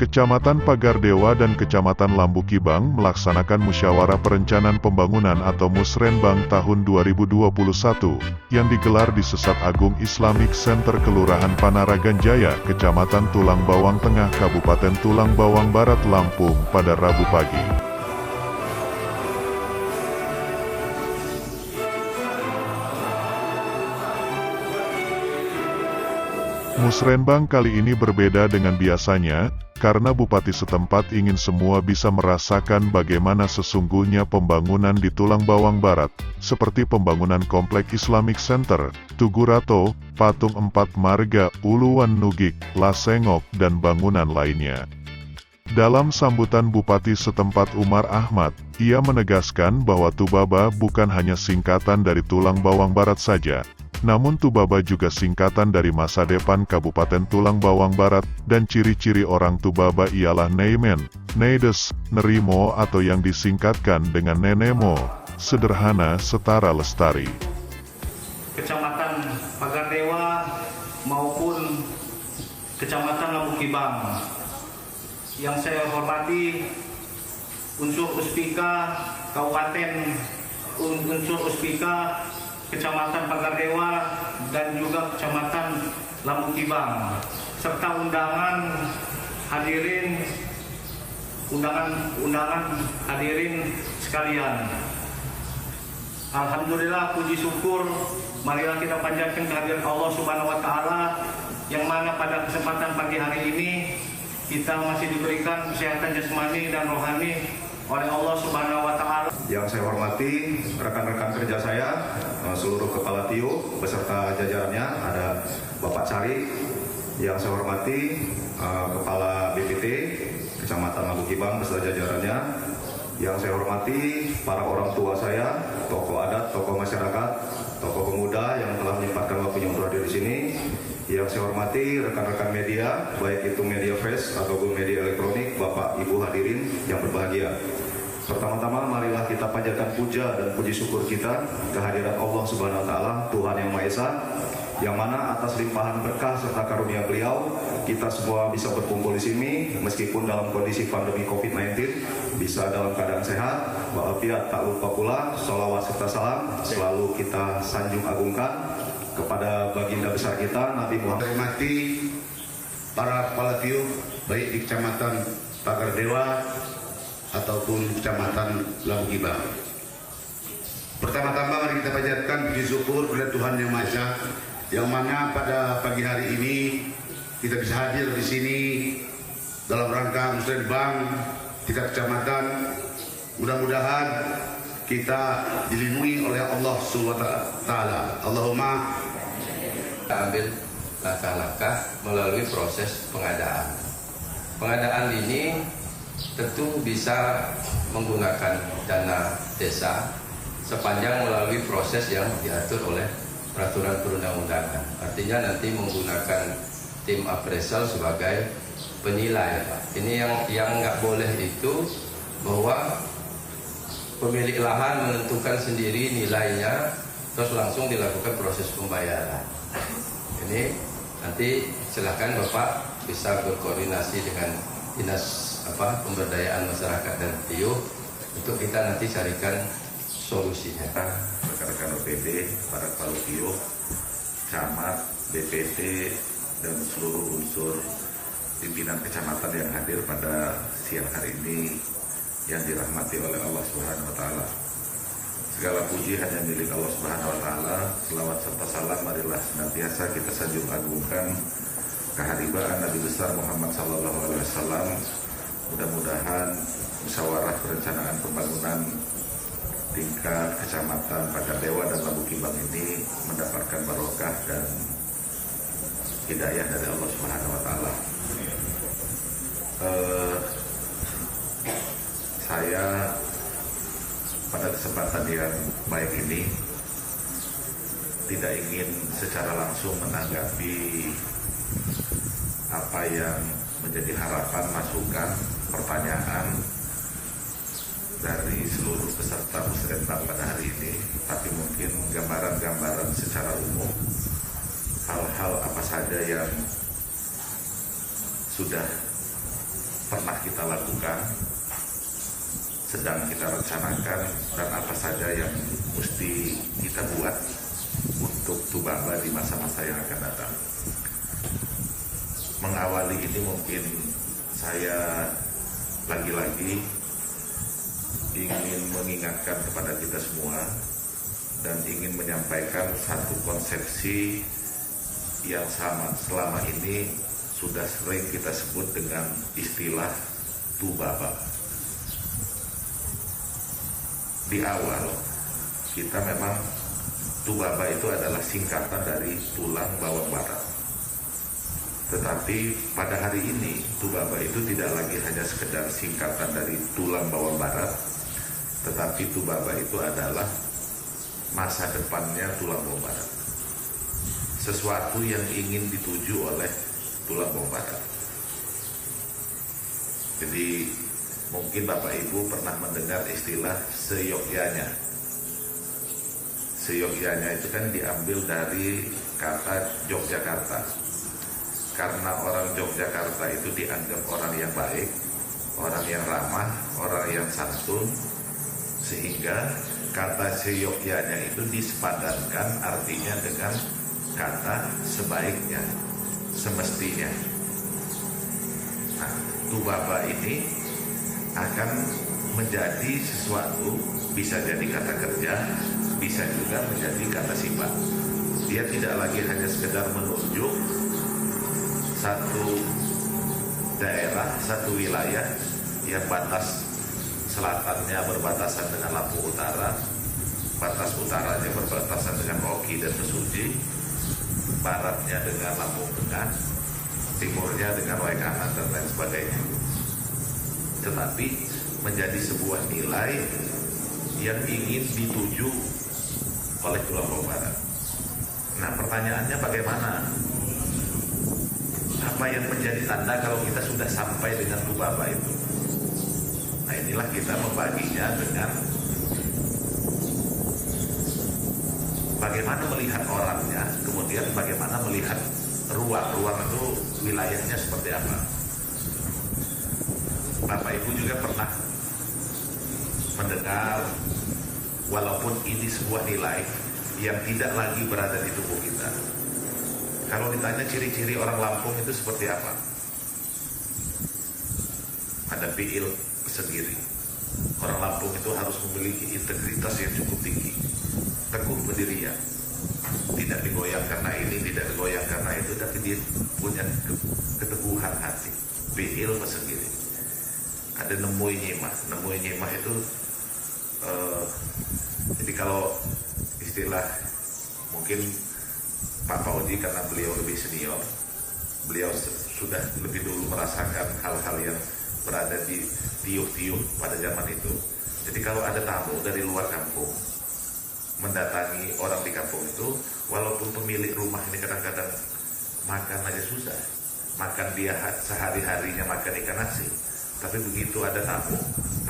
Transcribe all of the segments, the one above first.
Kecamatan Pagardewa dan Kecamatan Lambukibang melaksanakan musyawarah perencanaan pembangunan atau Musrenbang tahun 2021 yang digelar di Sesat Agung Islamic Center Kelurahan Panaragan Jaya, Kecamatan Tulang Bawang Tengah, Kabupaten Tulang Bawang Barat, Lampung pada Rabu pagi. Musrenbang kali ini berbeda dengan biasanya, karena bupati setempat ingin semua bisa merasakan bagaimana sesungguhnya pembangunan di Tulang Bawang Barat, seperti pembangunan Komplek Islamic Center, Tugurato, Patung Empat Marga, Uluwan Nugik, Lasengok, dan bangunan lainnya. Dalam sambutan Bupati setempat Umar Ahmad, ia menegaskan bahwa Tubaba bukan hanya singkatan dari Tulang Bawang Barat saja, namun Tubaba juga singkatan dari masa depan Kabupaten Tulang Bawang Barat, dan ciri-ciri orang Tubaba ialah Neimen, Neides, Nerimo atau yang disingkatkan dengan Nenemo, sederhana setara lestari. Kecamatan Pagardewa maupun Kecamatan Lambukibang, yang saya hormati unsur Uspika Kabupaten, unsur Uspika Kecamatan Pagardewa dan juga Kecamatan Lambukibang, serta undangan hadirin sekalian. Alhamdulillah, puji syukur, marilah kita panjatkan kehadiran Allah Subhanahu wa taala, yang mana pada kesempatan pagi hari ini kita masih diberikan kesehatan jasmani dan rohani oleh Allah Subhanahu wa taala. Yang saya hormati rekan-rekan kerja saya, seluruh kepala TIO beserta jajarannya, ada Bapak Sari. Yang saya hormati kepala BPT Kecamatan Lambukibang beserta jajarannya. Yang saya hormati para orang tua saya, tokoh adat, tokoh masyarakat, tokoh pemuda yang telah menyempatkan waktunya untuk hadir di sini. Yang saya hormati rekan-rekan media, baik itu media fresh ataupun media elektronik, Bapak Ibu hadirin yang berbahagia. Pertama-tama marilah kita panjatkan puja dan puji syukur kita kehadiran Allah Subhanahu wa taala, Tuhan yang Maha Esa, yang mana atas limpahan berkah serta karunia Beliau kita semua bisa berkumpul di sini meskipun dalam kondisi pandemi Covid-19, bisa dalam keadaan sehat walafiat. Tak lupa pula sholawat serta salam selalu kita sanjung agungkan kepada baginda besar kita Nabi Muhammad. Hormati para kepala TIO baik di Kecamatan Pagardewa ataupun Kecamatan Lambukibang. Pertama-tama mari kita panjatkan puji syukur kepada Tuhan Yang Maha Esa, yang mana pada pagi hari ini kita bisa hadir di sini dalam rangka Musrenbang tingkat kecamatan. Mudah-mudahan kita dilindungi oleh Allah Subhanahu wa taala. Allahumma. Kita ambil langkah-langkah melalui proses pengadaan. Pengadaan ini tentu bisa menggunakan dana desa sepanjang melalui proses yang diatur oleh peraturan perundang-undangan. Artinya nanti menggunakan tim appraisal sebagai penilai. Ini yang nggak boleh itu bahwa pemilik lahan menentukan sendiri nilainya terus langsung dilakukan proses pembayaran. Ini nanti silakan Bapak bisa berkoordinasi dengan Dinas Pemberdayaan Masyarakat dan TIO untuk kita nanti carikan solusinya. Rekan-rekan OPD, para kepala TIO, camat, BPT, dan seluruh unsur pimpinan kecamatan yang hadir pada siang hari ini yang dirahmati oleh Allah Subhanahu wa taala. Segala puji hanya milik Allah Subhanahu wa taala. Selawat serta salam marilah senantiasa kita sanjung agungkan kehadiran Nabi besar Muhammad sallallahu alaihi wasallam. Mudah-mudahan musyawarah perencanaan pembangunan tingkat kecamatan Pagardewa dan Lambukibang ini mendapatkan barokah dan hidayah dari Allah Subhanahu wa taala. Saya pada kesempatan yang baik ini tidak ingin secara langsung menanggapi apa yang menjadi harapan, masukan, pertanyaan dari seluruh peserta Musrenbang pada hari ini, tapi mungkin gambaran-gambaran secara umum hal-hal apa saja yang sudah pernah kita lakukan, sedang kita rencanakan, dan apa saja yang mesti kita buat untuk Tubaba di masa-masa yang akan datang. Mengawali ini mungkin saya lagi-lagi ingin mengingatkan kepada kita semua dan ingin menyampaikan satu konsepsi yang selama ini sudah sering kita sebut dengan istilah Tubaba. Di awal kita memang Tubaba itu adalah singkatan dari tulang bawang barat. Tetapi pada hari ini Tubaba itu tidak lagi hanya sekedar singkatan dari tulang bawang barat, tetapi Tubaba itu adalah masa depannya tulang bawang barat. Sesuatu yang ingin dituju oleh tulang bawang barat. Jadi mungkin Bapak Ibu pernah mendengar istilah seyogyanya. Seyogyanya itu kan diambil dari kata Yogyakarta. Karena orang Yogyakarta itu dianggap orang yang baik, orang yang ramah, orang yang santun, sehingga kata seyogyanya itu disepadankan artinya dengan kata sebaiknya, semestinya. Nah, Tubaba ini akan menjadi sesuatu, bisa jadi kata kerja, bisa juga menjadi kata sifat. Dia tidak lagi hanya sekedar menunjuk satu daerah, satu wilayah yang batas selatannya berbatasan dengan Lampung Utara, batas utaranya berbatasan dengan Oki dan Mesuji, baratnya dengan Lampung Tengah, timurnya dengan Waikanan dan lain sebagainya. Tetapi menjadi sebuah nilai yang ingin dituju oleh tulang bawang barat. Nah, pertanyaannya bagaimana? Apa yang menjadi tanda kalau kita sudah sampai dengan Tubaba itu? Nah, inilah kita membaginya dengan bagaimana melihat orangnya, kemudian bagaimana melihat ruang. Ruang itu wilayahnya seperti apa. Bapak Ibu juga pernah mendengar, walaupun ini sebuah nilai yang tidak lagi berada di tubuh kita. Kalau ditanya ciri-ciri orang Lampung itu seperti apa? Ada fiil sendiri. Orang Lampung itu harus memiliki integritas yang cukup tinggi, teguh pendirian, tidak digoyang karena ini, tidak digoyang karena itu, tapi dia punya keteguhan hati, fiil sendiri. Ada nemui nyimah. Nemui nyimah itu jadi kalau istilah mungkin Pak Fauji, karena beliau lebih senior, beliau sudah lebih dulu merasakan hal-hal yang berada di tiup-tiup pada zaman itu. Jadi kalau ada tamu dari luar kampung mendatangi orang di kampung itu, walaupun pemilik rumah ini kadang-kadang makan aja susah, makan dia sehari-harinya makan ikan nasi, tapi begitu ada tamu,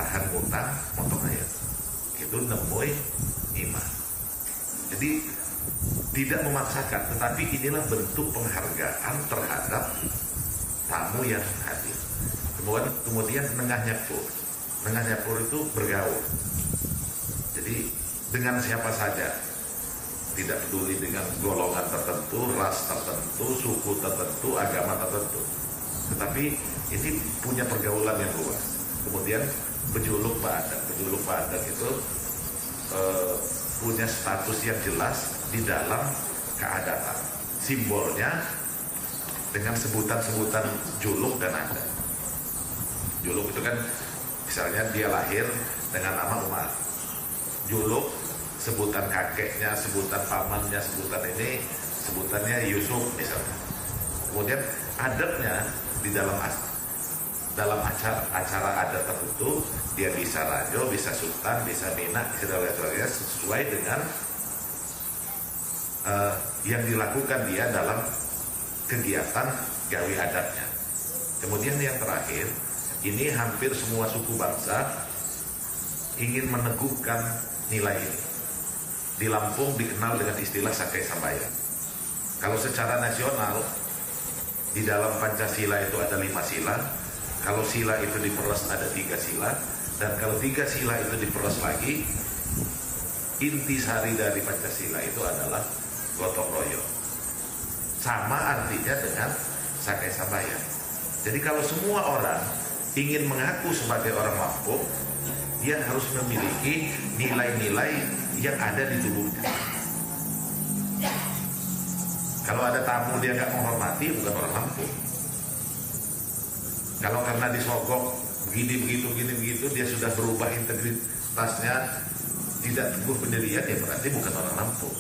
tahan muntah, motong ayam. Itu nemui imah. Jadi tidak memaksakan, tetapi inilah bentuk penghargaan terhadap tamu yang hadir. Kemudian nengahnya pur. Nengahnya pur itu bergaul. Jadi dengan siapa saja, tidak peduli dengan golongan tertentu, ras tertentu, suku tertentu, agama tertentu. Tetapi ini punya pergaulan yang luas. Kemudian bejuluk badak. Bejuluk badak itu punya status yang jelas di dalam keadaan. Simbolnya dengan sebutan-sebutan juluk dan adat. Juluk itu kan misalnya dia lahir dengan nama Umar. Juluk sebutan kakeknya, sebutan pamannya, sebutan ini, sebutannya Yusuf misalnya. Kemudian adatnya di dalam acara adat tertentu dia bisa rajo, bisa sultan, bisa minak, segala-galanya sesuai dengan yang dilakukan dia dalam kegiatan gawe adatnya. Kemudian yang terakhir, ini hampir semua suku bangsa ingin meneguhkan nilai ini. Di Lampung dikenal dengan istilah Sakai Sambayan. Kalau secara nasional, di dalam Pancasila itu ada 5 sila, Kalau sila itu diperas ada 3 sila, dan kalau 3 sila itu diperas lagi, intisari dari Pancasila itu adalah gotong royong. Sama artinya dengan Sakai Sambayan. Jadi kalau semua orang ingin mengaku sebagai orang mampu, dia harus memiliki nilai-nilai yang ada di tubuhnya. Kalau ada tamu dia nggak menghormati, bukan orang mampu. Kalau karena disogok begini begitu dia sudah berubah integritasnya, tidak teguh pendirian, ya berarti bukan orang mampu.